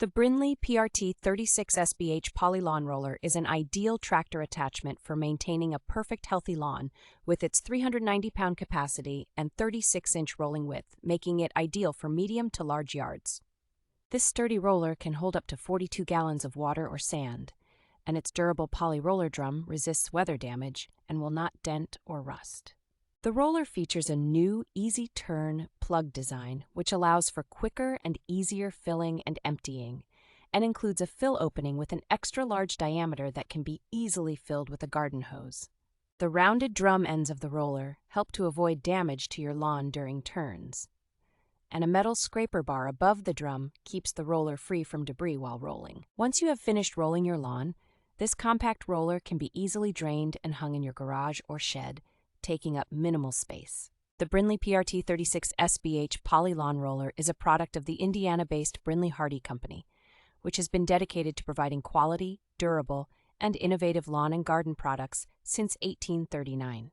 The Brinly PRT-36SBH poly lawn roller is an ideal tractor attachment for maintaining a perfect healthy lawn with its 390-pound capacity and 36-inch rolling width, making it ideal for medium to large yards. This sturdy roller can hold up to 42 gallons of water or sand, and its durable poly roller drum resists weather damage and will not dent or rust. The roller features a new, easy-turn plug design, which allows for quicker and easier filling and emptying, and includes a fill opening with an extra-large diameter that can be easily filled with a garden hose. The rounded drum ends of the roller help to avoid damage to your lawn during turns, and a metal scraper bar above the drum keeps the roller free from debris while rolling. Once you have finished rolling your lawn, this compact roller can be easily drained and hung in your garage or shed, taking up minimal space. The Brinly PRT-36SBH Poly Lawn Roller is a product of the Indiana-based Brinly Hardy Company, which has been dedicated to providing quality, durable, and innovative lawn and garden products since 1839.